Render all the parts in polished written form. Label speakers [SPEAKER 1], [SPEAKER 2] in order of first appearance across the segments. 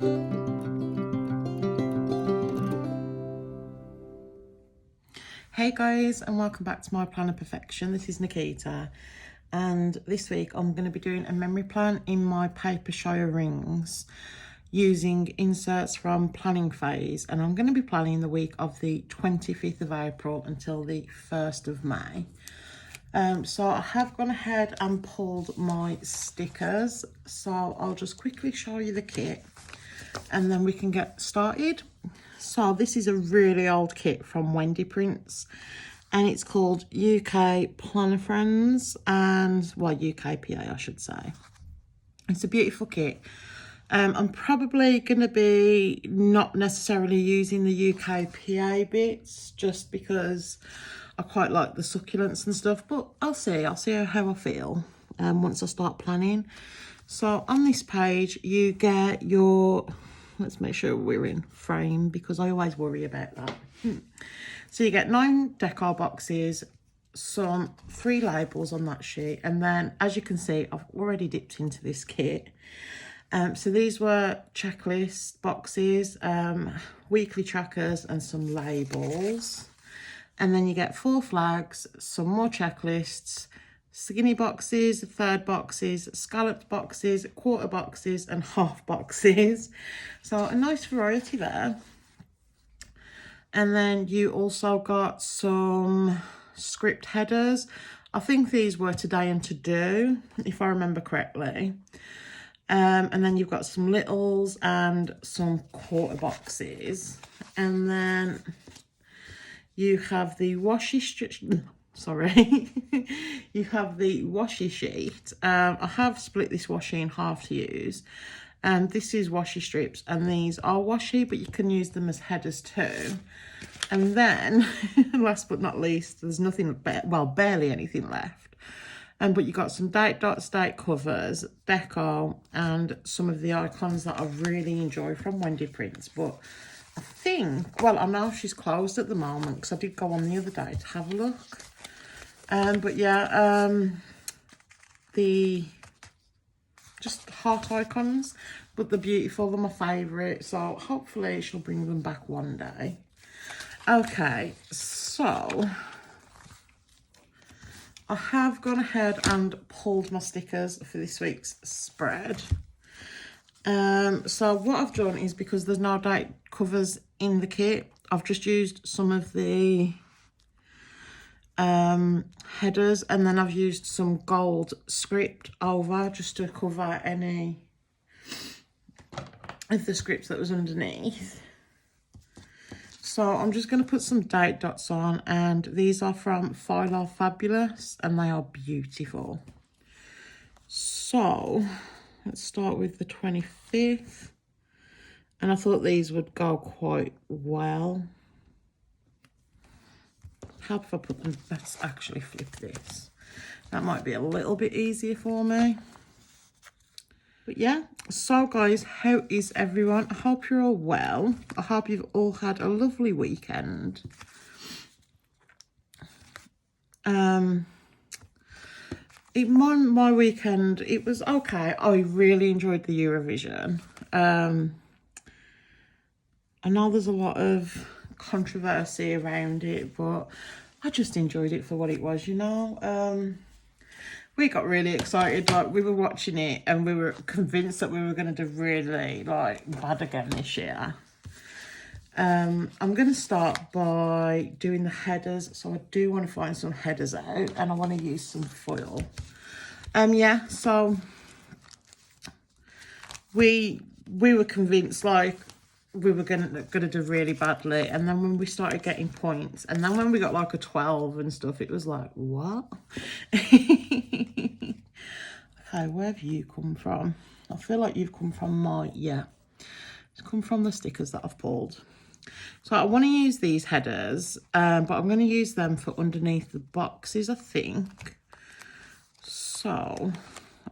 [SPEAKER 1] Hey guys, and welcome back to my Plan of Perfection. This is Nikita, and this week I'm going to be doing a memory plan in my Papershire Rings using inserts from Planning Phase, and I'm going to be planning the week of the 25th of April until the 1st of May. So I have gone ahead and pulled my stickers, so I'll just quickly show you the kit and then we can get started. So this is a really old kit from Wendy Prints, and it's called UK Planner Friends, and well, UKPA I should say. It's a beautiful kit. I'm probably going to be not necessarily using the UKPA bits just because I quite like the succulents and stuff, but I'll see how I feel once I start planning. So on this page you get your, let's make sure we're in frame because I always worry about that. So you get 9 decor boxes, some 3 labels on that sheet, and then as you can see I've already dipped into this kit. So these were checklist boxes, weekly trackers and some labels. And then you get 4 flags, some more checklists, skinny boxes, third boxes, scalloped boxes, quarter boxes and half boxes. So a nice variety there. And then you also got some script headers. I think these were today and to do, if I remember correctly. And then you've got some littles and some quarter boxes. And then you have the washi you have the washi sheet. I have split this washi in half to use. This is washi strips and these are washi, but you can use them as headers too. And then last but not least, there's nothing, well, barely anything left. But you got some date dots, date covers, deco, and some of the icons that I really enjoy from Wendy Prints. But I think, well, I know she's closed at the moment because I did go on the other day to have a look. But yeah, the just heart icons, but they're beautiful, they're my favourite. So hopefully she'll bring them back one day. Okay, so I have gone ahead and pulled my stickers for this week's spread. So what I've done is, because there's no date covers in the kit, I've just used some of the headers, and then I've used some gold script over just to cover any of the scripts that was underneath. So I'm just going to put some date dots on, and these are from File Fabulous and they are beautiful. So let's start with the 25th, and I thought these would go quite well. How if I put them, let's actually flip this. That might be a little bit easier for me. But yeah, so guys, how is everyone? I hope you're all well. I hope you've all had a lovely weekend. My weekend, it was okay. I really enjoyed the Eurovision. I know there's a lot of controversy around it, but I just enjoyed it for what it was, you know. We got really excited, like we were watching it and we were convinced that we were going to do really like bad again this year. I'm going to start by doing the headers, so I do want to find some headers out and I want to use some foil. Yeah, so we were convinced like we were gonna do really badly, and then when we started getting points, and then when we got like a 12 and stuff, it was like, what? Okay, where have you come from? I feel like you've come from my, yeah, it's come from the stickers that I've pulled. So I want to use these headers, but I'm going to use them for underneath the boxes, I think. So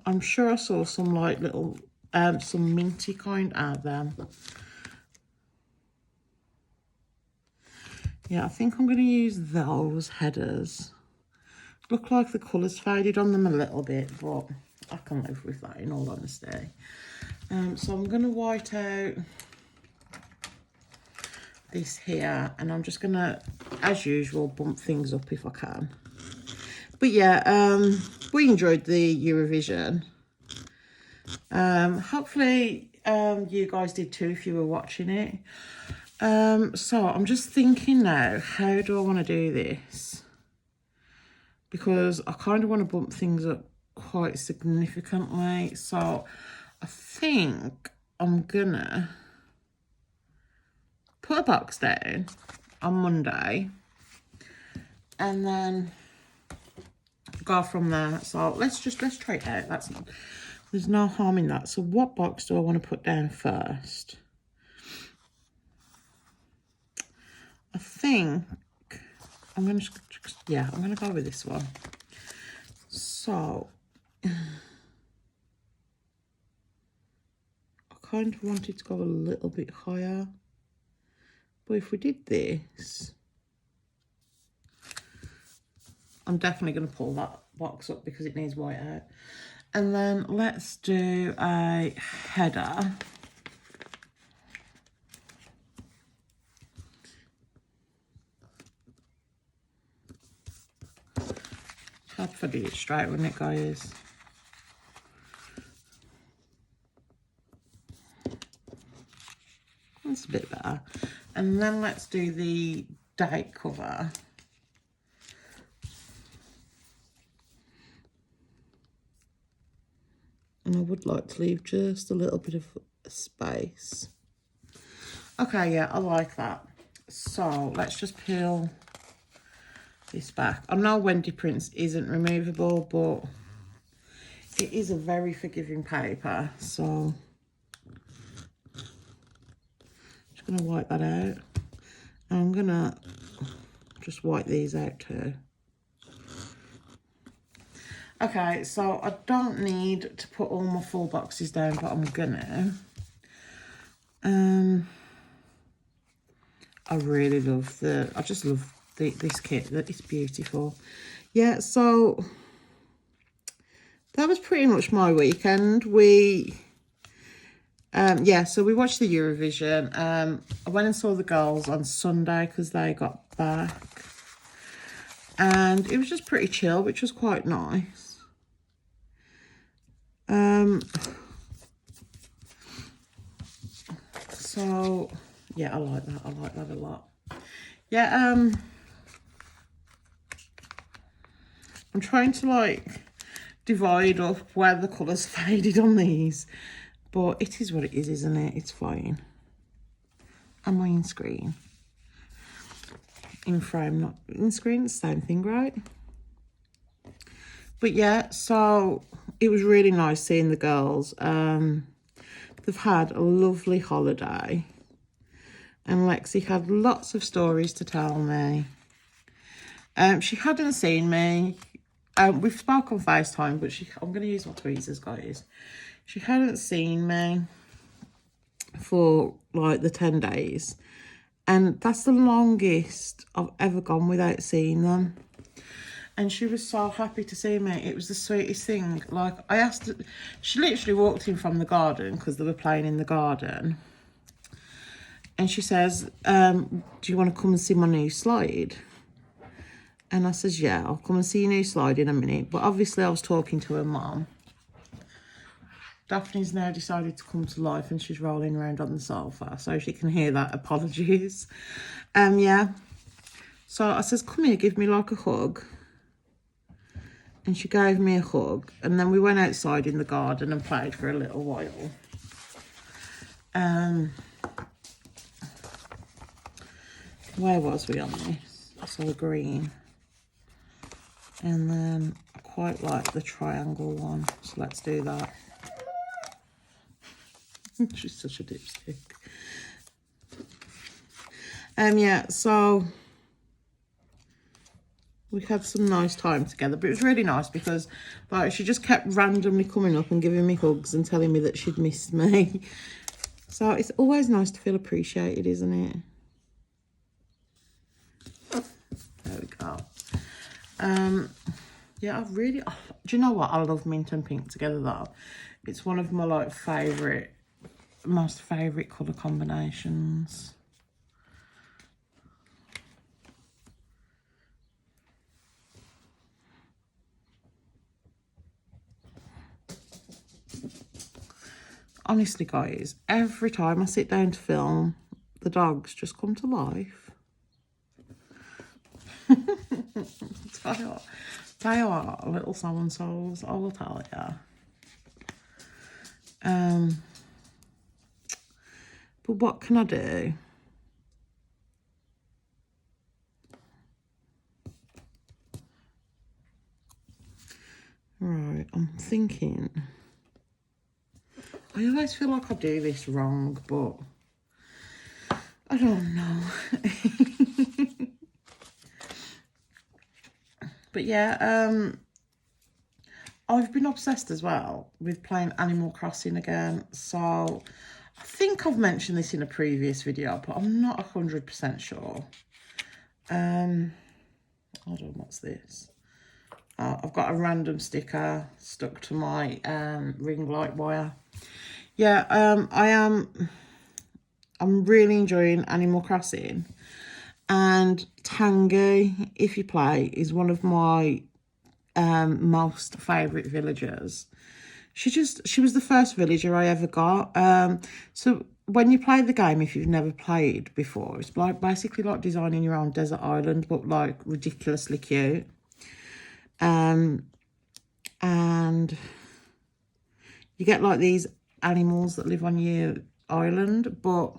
[SPEAKER 1] I'm sure I saw some like little some minty kind out there. Yeah, I think I'm going to use those headers. Look like the colours faded on them a little bit, but I can live with that in all honesty. So I'm going to white out this here, and I'm just going to, as usual, bump things up if I can. But yeah, we enjoyed the Eurovision. Hopefully you guys did too if you were watching it. So I'm just thinking now, how do I want to do this? Because I kind of want to bump things up quite significantly. So I think I'm gonna put a box down on Monday and then go from there. So let's try it out. There's no harm in that. So what box do I want to put down first? I think I'm gonna I'm gonna go with this one. So I kind of wanted to go a little bit higher, but if we did this, I'm definitely going to pull that box up because it needs white out. And then let's do a header. Hard if I did it straight, wouldn't it, guys? That's a bit better. And then let's do the date cover. And I would like to leave just a little bit of space. Okay, yeah, I like that. So let's just peel this back. I know Wendy Prints isn't removable, but it is a very forgiving paper. So just going to wipe that out. And I'm going to just wipe these out too. Okay, so I don't need to put all my full boxes down, but I'm gonna. I really love I just love this kit. It's beautiful. Yeah, so that was pretty much my weekend. Yeah, so we watched the Eurovision. I went and saw the girls on Sunday because they got back. And it was just pretty chill, which was quite nice. So yeah, I like that a lot. Yeah, I'm trying to like divide up where the colours faded on these, but it is what it is, isn't it? It's fine. Am I in screen? In frame, not in screen, it's the same thing, right? But yeah, so it was really nice seeing the girls. They've had a lovely holiday, and Lexi had lots of stories to tell me. She hadn't seen me. We've spoke on FaceTime, but I'm going to use my tweezers, guys. She hadn't seen me for like the 10 days. And that's the longest I've ever gone without seeing them. And she was so happy to see me. It was the sweetest thing. Like, I asked her, she literally walked in from the garden because they were playing in the garden. And she says, do you want to come and see my new slide? And I says, yeah, I'll come and see your new slide in a minute. But obviously I was talking to her mum. Daphne's now decided to come to life and she's rolling around on the sofa. So she can hear that. Apologies. Yeah. So I says, come here, give me like a hug. And she gave me a hug. And then we went outside in the garden and played for a little while. Where was we on this? So green. And then I quite like the triangle one. So let's do that. She's such a dipstick. Yeah, so we had some nice time together, but it was really nice because like she just kept randomly coming up and giving me hugs and telling me that she'd missed me. So it's always nice to feel appreciated, isn't it? There we go. Yeah, do you know what? I love mint and pink together though. It's one of my like favourite most favourite colour combinations. Honestly, guys, every time I sit down to film, the dogs just come to life. They are little so-and-sos, I will tell you. But what can I do? Right, I'm thinking. I always feel like I do this wrong, but I don't know. But yeah, I've been obsessed as well with playing Animal Crossing again. So I think I've mentioned this in a previous video, but I'm not 100% sure. Hold on, what's this? I've got a random sticker stuck to my ring light wire. Yeah, I'm really enjoying Animal Crossing. And Tangy, if you play, is one of my most favourite villagers. She was the first villager I ever got. So when you play the game, if you've never played before, it's like basically like designing your own desert island, but like ridiculously cute. And you get like these animals that live on your island, but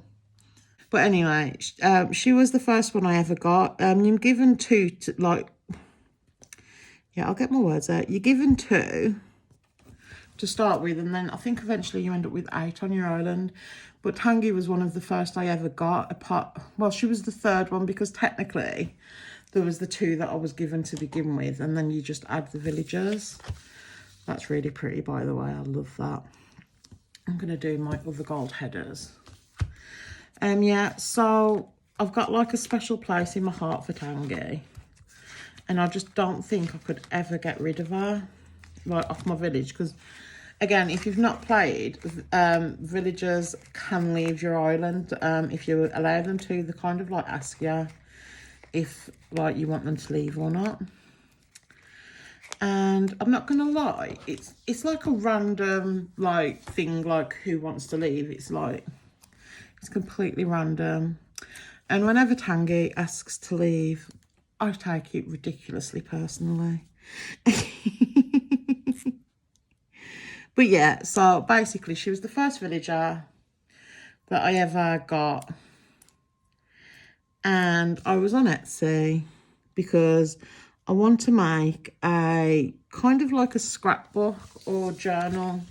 [SPEAKER 1] anyway, she was the first one I ever got. You're given two to, like, yeah, I'll get my words out. You're given two to start with, and then I think eventually you end up with 8 on your island. But Tangy was one of the first I ever got. Well, she was the third one, because technically there was the 2 that I was given to begin with, and then you just add the villagers. That's really pretty, by the way. I love that. I'm going to do my other gold headers. Yeah, so I've got like a special place in my heart for Tangy. And I just don't think I could ever get rid of her, like, off my village. Because, again, if you've not played, villagers can leave your island. If you allow them to, they kind of, like, ask you if, like, you want them to leave or not. And I'm not going to lie, it's like a random, like, thing, like, who wants to leave. It's, like, it's completely random. And whenever Tangy asks to leave, I take it ridiculously personally. But yeah, so basically she was the first villager that I ever got. And I was on Etsy because I want to make a kind of like a scrapbook or journal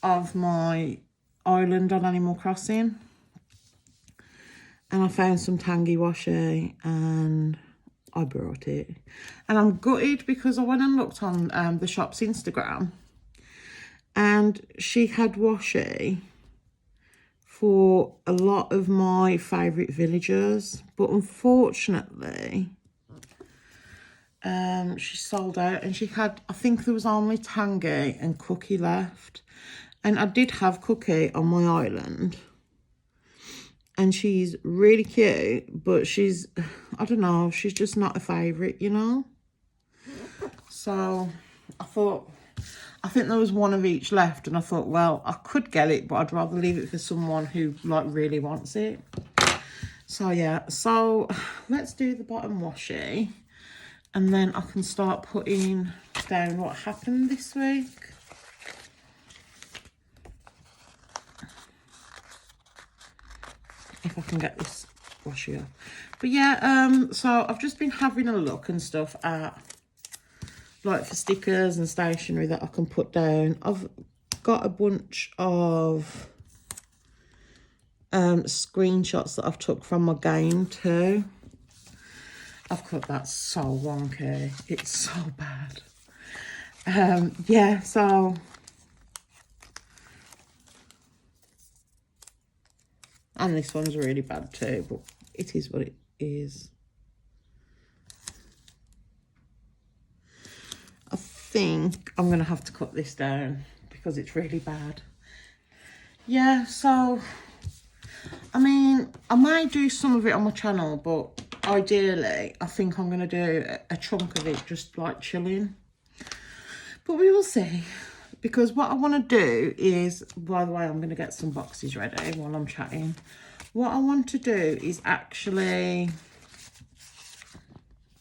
[SPEAKER 1] of my island on Animal Crossing. And I found some Tangy washi and I brought it. And I'm gutted because I went and looked on the shop's Instagram, and she had washi for a lot of my favourite villagers. But unfortunately, she sold out, and she had, I think there was only Tangy and Cookie left. And I did have Cookie on my island. And she's really cute, but she's, I don't know, she's just not a favourite, you know? So I think there was one of each left, and I thought, well, I could get it, but I'd rather leave it for someone who, like, really wants it. So, yeah, so let's do the bottom washi, and then I can start putting down what happened this week. If I can get this washi up. But yeah, so I've just been having a look and stuff at, like, for stickers and stationery that I can put down. I've got a bunch of screenshots that I've took from my game too. I've cut that so wonky. It's so bad. Yeah, so and this one's really bad too, but it is what it is. I think I'm going to have to cut this down because it's really bad. yeah, so I mean, I may do some of it on my channel, but ideally I think I'm going to do a chunk of it just like chilling. But we will see. Because what I want to do is, by the way, I'm going to get some boxes ready while I'm chatting. What I want to do is actually,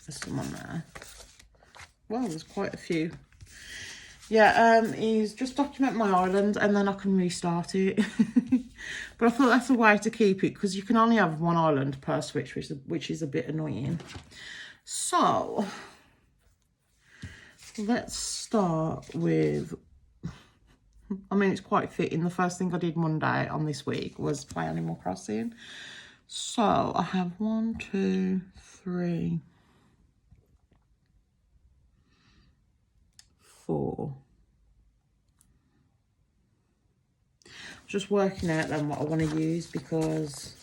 [SPEAKER 1] there's some on there. Well, there's quite a few. Yeah, is just document my island and then I can restart it. But I thought that's a way to keep it because you can only have one island per switch, which is a bit annoying. So, let's start with, I mean, it's quite fitting. The first thing I did Monday on this week was play Animal Crossing. So, I have 1, 2, 3, 4. Just working out then what I want to use because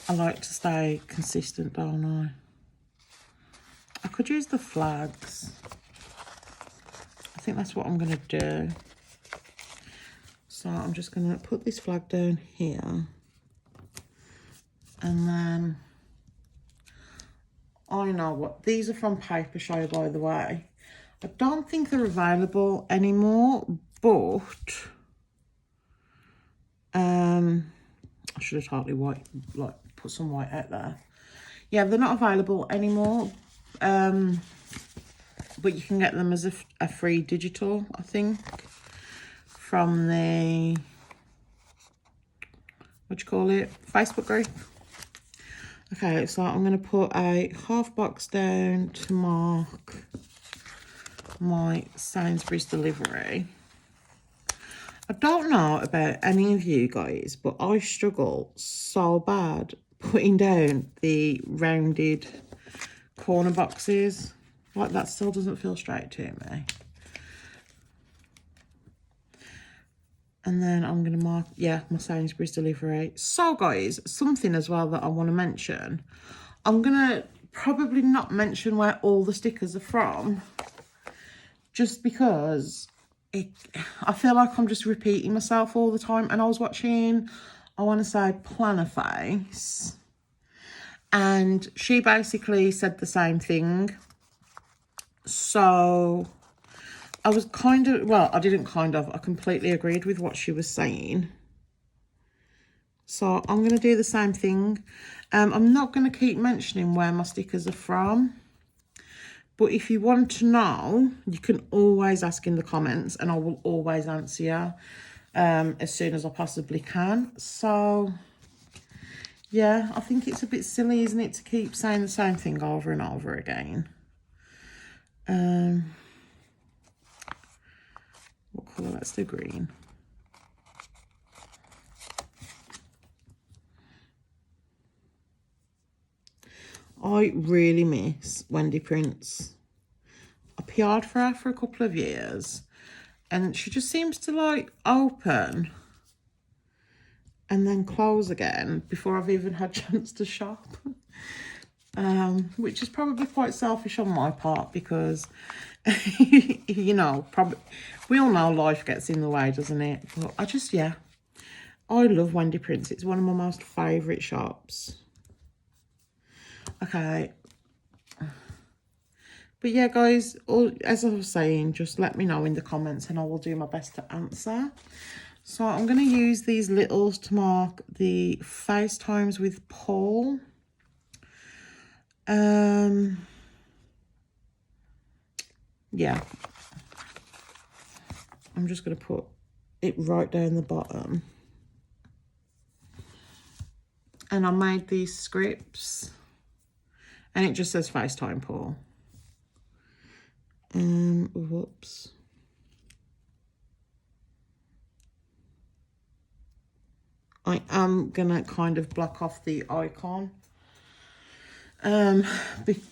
[SPEAKER 1] I like to stay consistent, don't I? I could use the flags. I think that's what I'm going to do. So I'm just going to put this flag down here. And then, I know what, these are from Papershire, by the way. I don't think they're available anymore, but I should have totally put some white out there. Yeah, they're not available anymore, but you can get them as a free digital, I think, from the, what do you call it, Facebook group. Okay, so I'm going to put a half box down to mark my Sainsbury's delivery. I don't know about any of you guys, but I struggle so bad putting down the rounded corner boxes. Like, that still doesn't feel straight to me. And then I'm going to mark, yeah, my Sainsbury's delivery. So, guys, something as well that I want to mention. I'm going to probably not mention where all the stickers are from, just because I feel like I'm just repeating myself all the time. And I was watching, I want to say, Planner Face, and she basically said the same thing. So I was kind of, well, I didn't kind of, I completely agreed with what she was saying. So I'm going to do the same thing. I'm not going to keep mentioning where my stickers are from. But if you want to know, you can always ask in the comments and I will always answer you as soon as I possibly can. So, yeah, I think it's a bit silly, isn't it, to keep saying the same thing over and over again. What colour? Let's do green. I really miss Wendy Prints. I PR'd for her for a couple of years and she just seems to like open and then close again before I've even had a chance to shop. Which is probably quite selfish on my part because, you know, probably we all know life gets in the way, doesn't it? But I just, yeah, I love Wendy Prints. It's one of my most favourite shops. Okay. But yeah, guys, as I was saying, just let me know in the comments and I will do my best to answer. So I'm going to use these littles to mark the FaceTimes with Paul. Yeah. I'm just going to put it right down the bottom. And I made these scripts. And it just says FaceTime Paul. Whoops. I am gonna kind of block off the icon.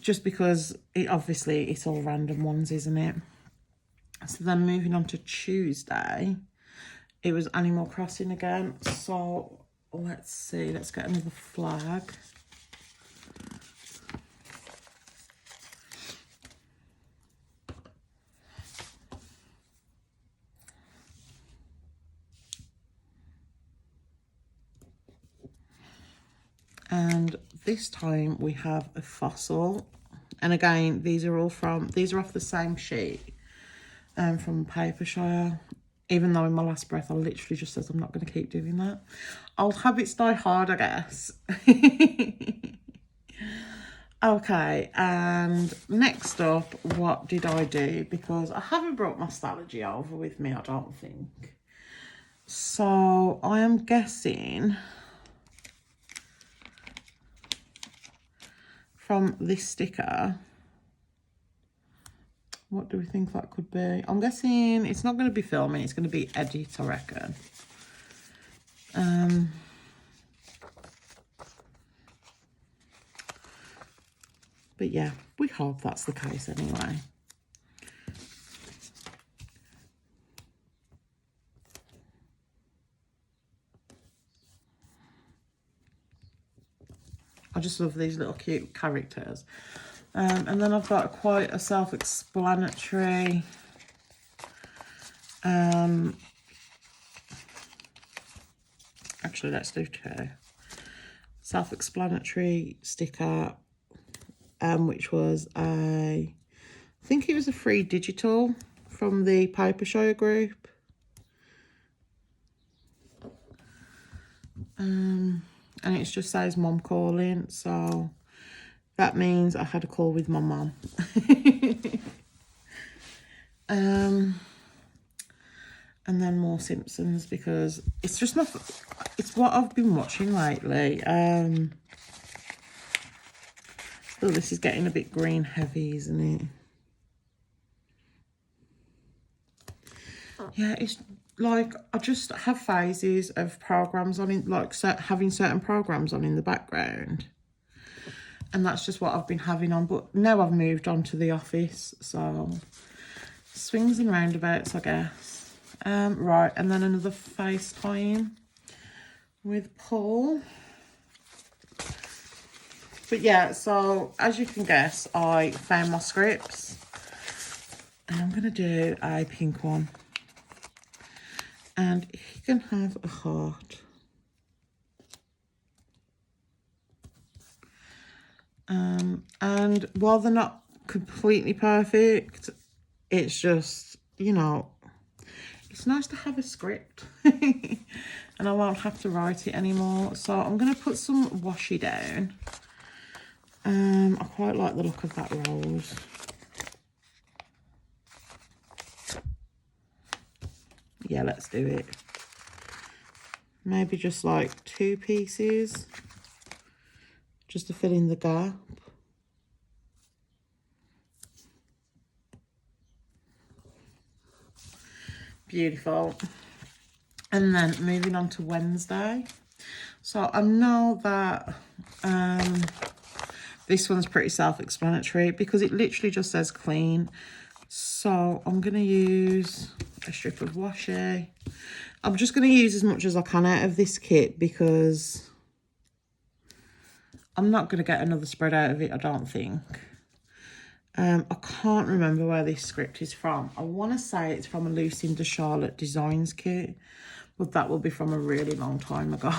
[SPEAKER 1] Just because obviously it's all random ones, isn't it? So then moving on to Tuesday, it was Animal Crossing again. So let's see, let's get another flag. And this time we have a fossil. And again, these are off the same sheet from Papershire. Even though in my last breath I literally just said I'm not going to keep doing that. Old habits die hard, I guess. Okay, and next up, what did I do? Because I haven't brought my Stalogy over with me, I don't think. So I am guessing from this sticker, what do we think that could be? I'm guessing it's not going to be filming, it's going to be edit, I reckon. But yeah, we hope that's the case anyway. I just love these little cute characters. And then I've got quite a self-explanatory actually, let's do two. Self-explanatory sticker, which was I think it was a free digital from the Papershire group. And it just says mom calling, so that means I had a call with my mom. And then more Simpsons, because it's just not, it's what I've been watching lately. Oh, this is getting a bit green heavy, isn't it? Yeah, it's like I just have phases of programs on, in like having certain programs on in the background, and that's just what I've been having on. But now I've moved on to The Office, so swings and roundabouts, I guess. Right, and then another FaceTime with Paul. But yeah, so as you can guess, I found my scripts, and I'm gonna do a pink one. And he can have a heart. And while they're not completely perfect, it's just, you know, it's nice to have a script. And I won't have to write it anymore. So I'm going to put some washi down. I quite like the look of that rose. Yeah, let's do it. Maybe just like 2 pieces, just to fill in the gap. Beautiful. And then moving on to Wednesday. So I know that this one's pretty self-explanatory because it literally just says clean. So I'm going to use a strip of washi. I'm just going to use as much as I can out of this kit because I'm not going to get another spread out of it, I don't think. I can't remember where this script is from. I want to say it's from a Lucinda Charlotte Designs kit, but that will be from a really long time ago.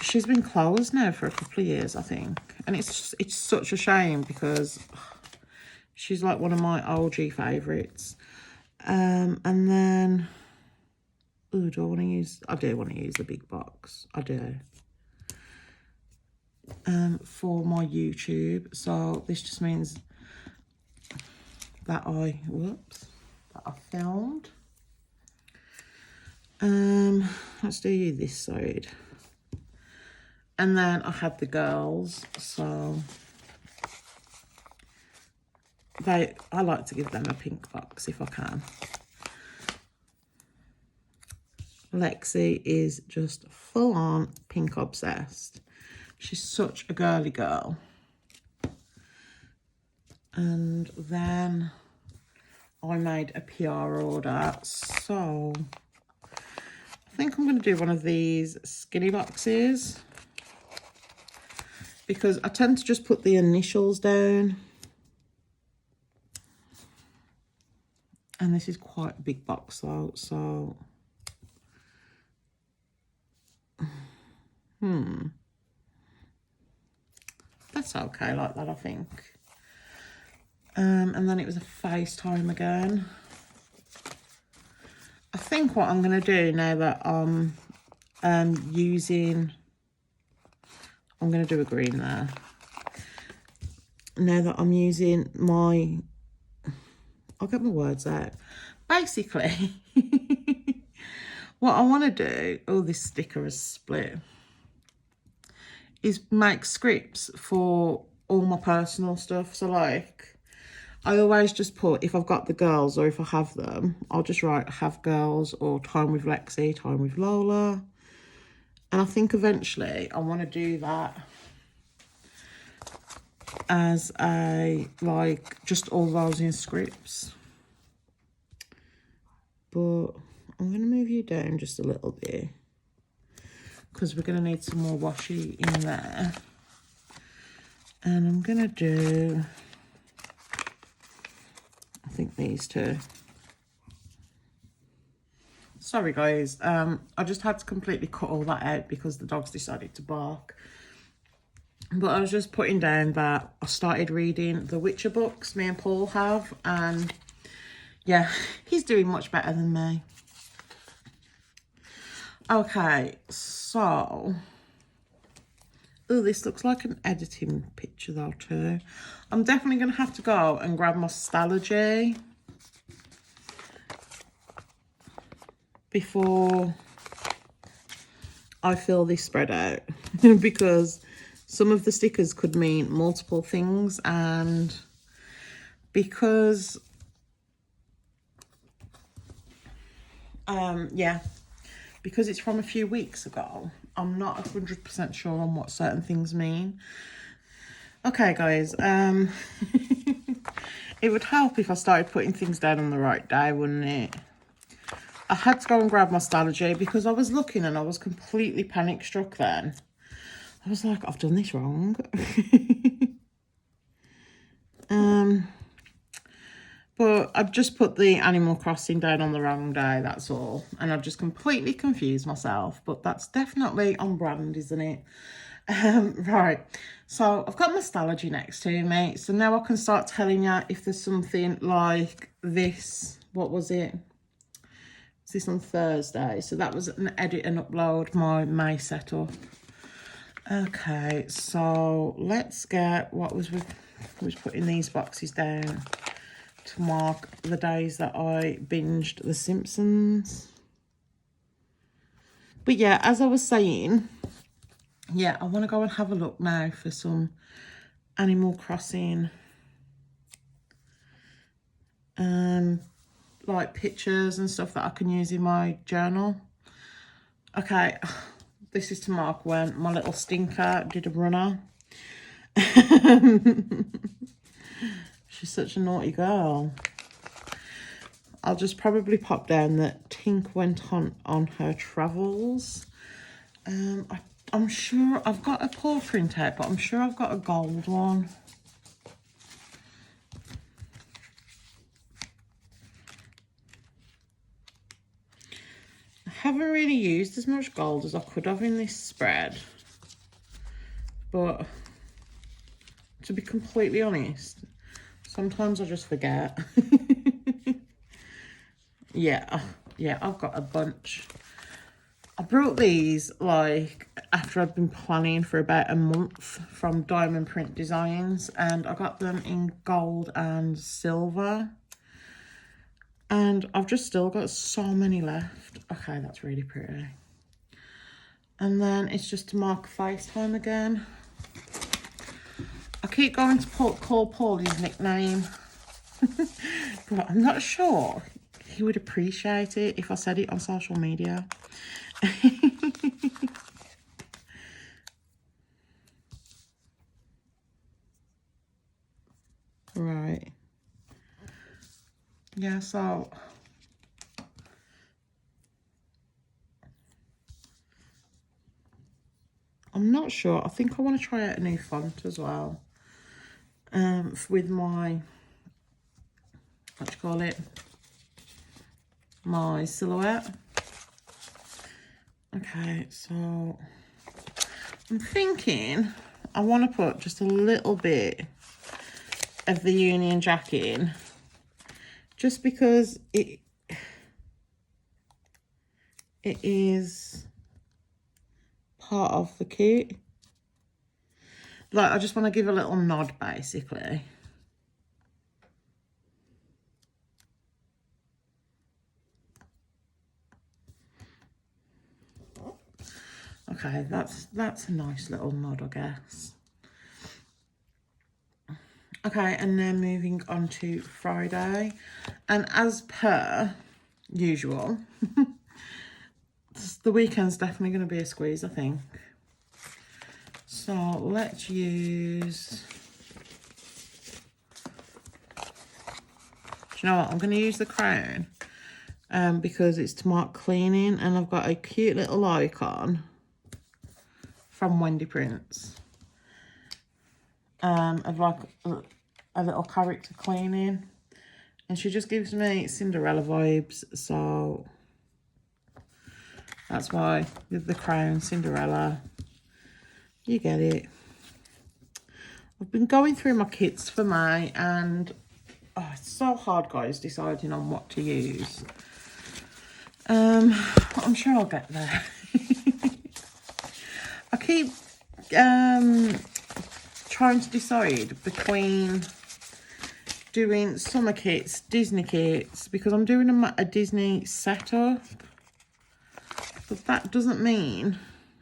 [SPEAKER 1] She's been closed now for a couple of years, I think. And it's such a shame because she's like one of my OG favourites. And then, oh, do I want to use, I do want to use the big box. I do. For my YouTube. So this just means that I filmed. Let's do you this side. And then I had the girls, so I like to give them a pink box if I can. Lexi is just full on pink obsessed. She's such a girly girl. And then I made a PR order, so I think I'm going to do one of these skinny boxes because I tend to just put the initials down. And this is quite a big box though, so That's okay like that, I think. And then it was a FaceTime again. I think what I'm going to do now that I'm I'm going to do a green there. Now that I'm using my, I'll get my words out. Basically, what I want to do, oh, this sticker is split, is make scripts for all my personal stuff. So like, I always just put, if I've got the girls or if I have them, I'll just write have girls or time with Lexi, time with Lola. And I think eventually I want to do that as a, like, just all those in scripts. But I'm going to move you down just a little bit because we're going to need some more washi in there. And I'm going to do, I think these two. Sorry guys, I just had to completely cut all that out because the dogs decided to bark. But I was just putting down that I started reading the Witcher books me and Paul have, and yeah, he's doing much better than me. Okay, so, oh, this looks like an editing picture though too. I'm definitely going to have to go and grab my Stalogy before I fill this spread out because some of the stickers could mean multiple things, and because yeah, because it's from a few weeks ago, I'm not 100% sure on what certain things mean. Okay guys, it would help if I started putting things down on the right day, wouldn't it? I had to go and grab my Stalogy because I was looking and I was completely panic struck then. I was like, I've done this wrong. But I've just put the Animal Crossing down on the wrong day, that's all. And I've just completely confused myself. But that's definitely on brand, isn't it? Right, so I've got my Stalogy next to me. So now I can start telling you if there's something like this. What was it? Was this on Thursday? So that was an edit and upload my May setup. Okay, so let's get what was putting these boxes down to mark the days that I binged The Simpsons. But yeah, as I was saying, yeah, I want to go and have a look now for some Animal Crossing like pictures and stuff that I can use in my journal. Okay, this is to mark when my little stinker did a runner. She's such a naughty girl. I'll just probably pop down that Tink went on her travels. I'm sure I've got a paw print out, but I'm sure I've got a gold one. I haven't really used as much gold as I could have in this spread, but to be completely honest, sometimes I just forget. Yeah, I've got a bunch. I brought these like after I'd been planning for about a month from Diamond Print Designs, and I got them in gold and silver. And I've just still got so many left. Okay, that's really pretty. And then it's just to mark FaceTime again. I keep going to call Paul his nickname. But I'm not sure he would appreciate it if I said it on social media. Right. Yeah, so I'm not sure. I think I want to try out a new font as well. With my, what do you call it? My silhouette. Okay, so I'm thinking I want to put just a little bit of the Union Jack in, just because it is part of the kit. Like, I just want to give a little nod, basically. Okay, that's a nice little nod, I guess. Okay, and then moving on to Friday. And as per usual, the weekend's definitely going to be a squeeze, I think. So let's use... Do you know what? I'm going to use the crown because it's to mark cleaning, and I've got a cute little icon from Wendy Prints of like a little character cleaning, and she just gives me Cinderella vibes, so that's why with the crown, Cinderella, you get it. I've been going through my kits for May, and it's so hard, guys, deciding on what to use. I'm sure I'll get there. I keep trying to decide between doing summer kits, Disney kits, because I'm doing a Disney setup, but that doesn't mean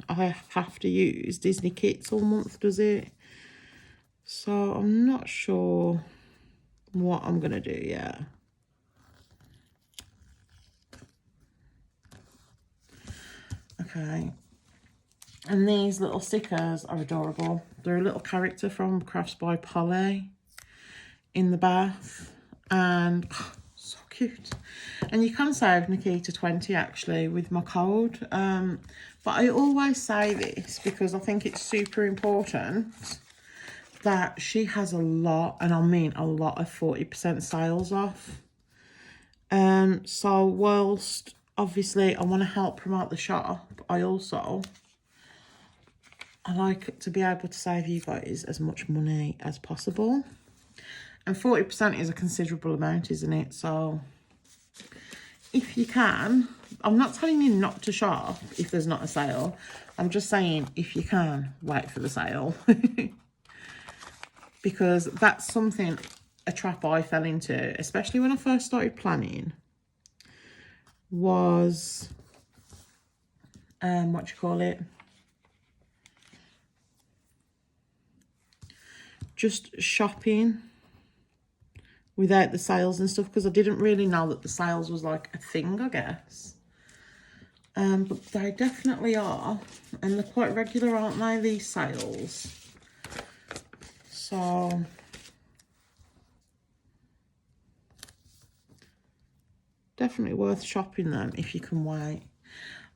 [SPEAKER 1] I have to use Disney kits all month, does it? So I'm not sure what I'm gonna do yet. Okay, and these little stickers are adorable. They're a little character from Crafts by Polly in the bath, and so cute. And you can save Nikita 20 actually with my code, but I always say this because I think it's super important that she has a lot, and I mean a lot, of 40% sales off. So whilst obviously I want to help promote the shop, I like to be able to save you guys as much money as possible. And 40% is a considerable amount, isn't it? So if you can, I'm not telling you not to shop if there's not a sale. I'm just saying, if you can, wait for the sale. Because that's something, a trap I fell into, especially when I first started planning, was, what do you call it? Just shopping without the sales and stuff, because I didn't really know that the sales was like a thing, I guess. But they definitely are, and they're quite regular, aren't they, these sales? So definitely worth shopping them if you can wait.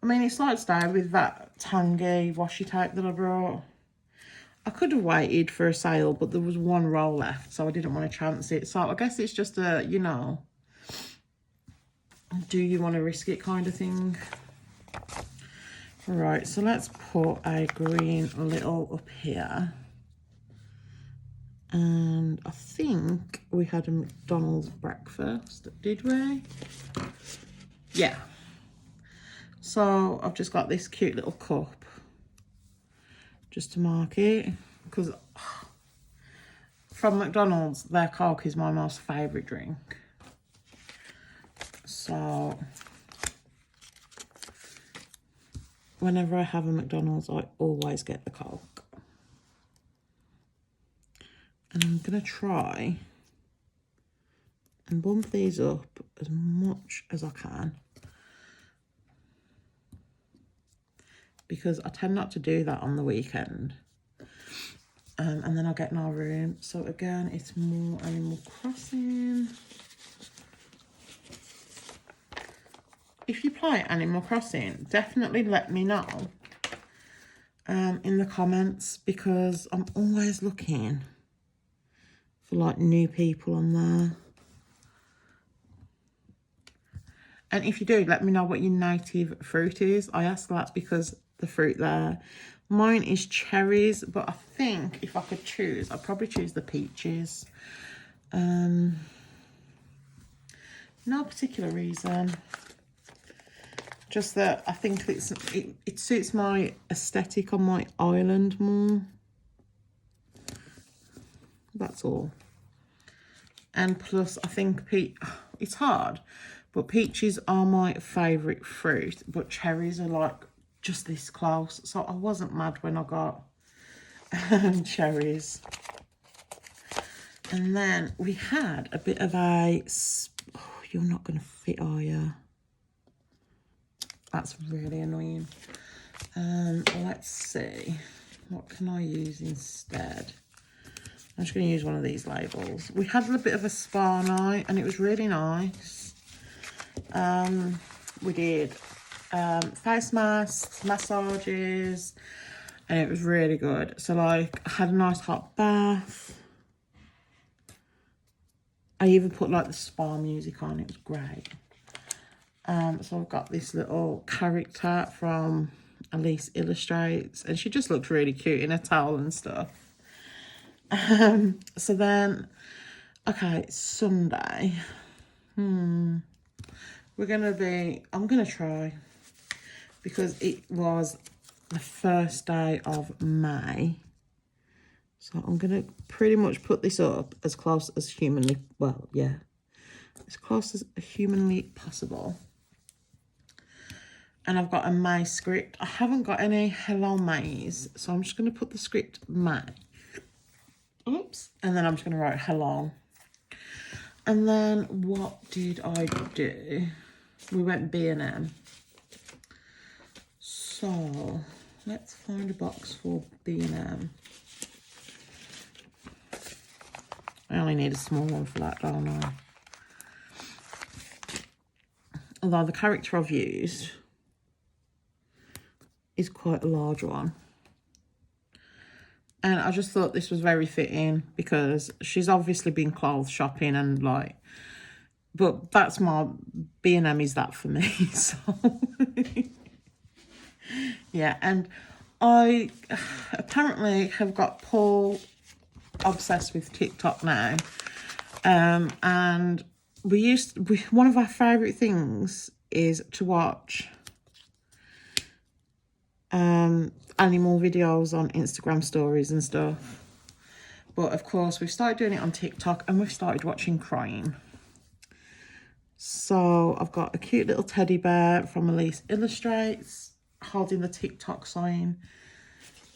[SPEAKER 1] I mean, it's like today with that tangy washi tape that I brought. I could have waited for a sale, but there was one roll left, so I didn't want to chance it. So I guess it's just a, you know, do you want to risk it kind of thing. Right, so let's put a green little up here. And I think we had a McDonald's breakfast, did we? Yeah. So I've just got this cute little cup just to mark it, because from McDonald's, their Coke is my most favourite drink. So whenever I have a McDonald's, I always get the Coke. And I'm going to try and bump these up as much as I can, because I tend not to do that on the weekend. And then I'll get no room. So again, it's more Animal Crossing. If you play Animal Crossing, definitely let me know in the comments, because I'm always looking for like new people on there. And if you do, let me know what your native fruit is. I ask that because the fruit there, Mine is cherries, but I think if I could choose, I'd probably choose the peaches. No particular reason. Just that I think it suits my aesthetic on my island more. That's all. And plus, I think it's hard, but peaches are my favourite fruit, but cherries are like just this close. So I wasn't mad when I got cherries. And then we had a bit of a, oh, you're not going to fit, are you? That's really annoying. Let's see, what can I use instead? I'm just going to use one of these labels. We had a bit of a spa night and it was really nice. We did face masks, massages, and it was really good. So like, I had a nice hot bath. I even put like the spa music on, it was great. So I've got this little character from Elise Illustrates, and she just looked really cute in a towel and stuff. So then, okay, Sunday. I'm gonna try, because it was the first day of May. So I'm gonna pretty much put this up as close as humanly, well, yeah, as close as humanly possible. And I've got a May script. I haven't got any Hello Mays, so I'm just gonna put the script May. Oops. And then I'm just gonna write hello. And then what did I do? We went B&M. So let's find a box for B&M. I only need a small one for that, don't I? Although the character I've used is quite a large one. And I just thought this was very fitting because she's obviously been clothes shopping and like, but that's my, B&M is that for me, so. Yeah, and I apparently have got Paul obsessed with TikTok now. And one of our favourite things is to watch animal videos on Instagram stories and stuff. But of course, we've started doing it on TikTok and we've started watching crime. So I've got a cute little teddy bear from Elise Illustrates holding the TikTok sign.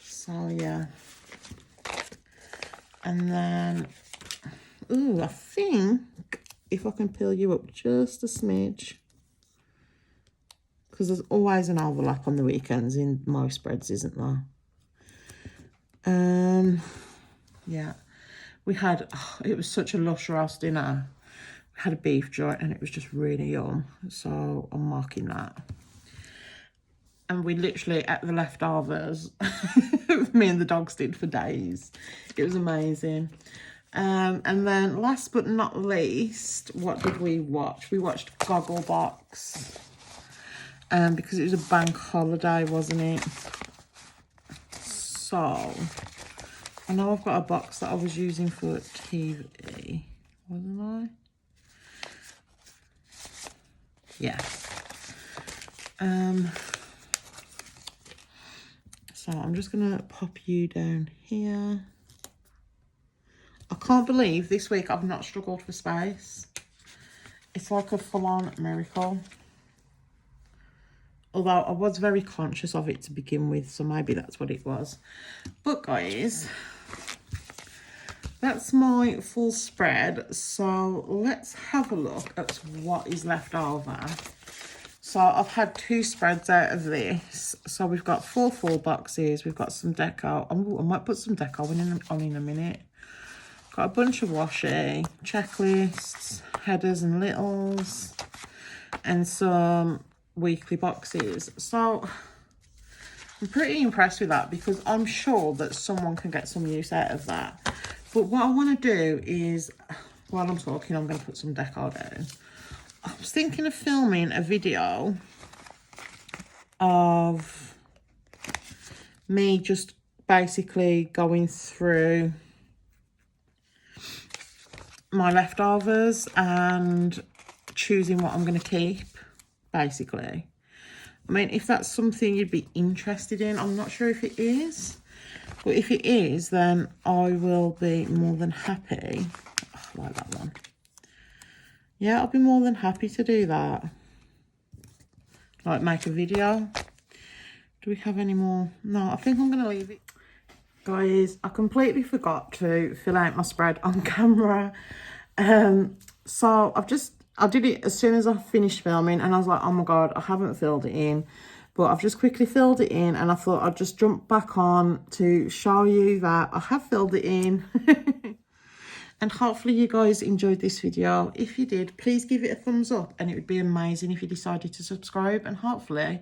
[SPEAKER 1] So yeah. And then, ooh, I think if I can peel you up just a smidge, because there's always an overlap on the weekends in most spreads, isn't there? Yeah, we had, it was such a lush roast dinner. We had a beef joint and it was just really yum. So I'm marking that. And we literally ate the leftovers. Me and the dogs did for days. It was amazing. And then last but not least, what did we watch? We watched Gogglebox. Because it was a bank holiday, wasn't it? So, I know I've got a box that I was using for TV, wasn't I? Yeah. So I'm just gonna pop you down here. I can't believe this week I've not struggled for space. It's like a full-on miracle. Although I was very conscious of it to begin with, so maybe that's what it was. But guys, that's my full spread. So let's have a look at what is left over. So I've had 2 spreads out of this. So we've got 4 full boxes. We've got some deco. I might put some deco on in a minute. Got a bunch of washi, checklists, headers and littles, and some weekly boxes. So I'm pretty impressed with that because I'm sure that someone can get some use out of that. But what I want to do is, while I'm talking, I'm going to put some deco down. I was thinking of filming a video of me just basically going through my leftovers and choosing what I'm going to keep, basically. I mean, if that's something you'd be interested in, I'm not sure if it is. But if it is, then I will be more than happy. Oh, I like that one. Yeah, I'll be more than happy to do that. Like, make a video. Do we have any more? No, I think I'm going to leave it. Guys, I completely forgot to fill out my spread on camera. So I did it as soon as I finished filming, and I was like, oh my God, I haven't filled it in. But I've just quickly filled it in, and I thought I'd just jump back on to show you that I have filled it in. And hopefully you guys enjoyed this video. If you did, please give it a thumbs up, and it would be amazing if you decided to subscribe. And hopefully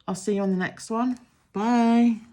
[SPEAKER 1] I'll see you on the next one. Bye.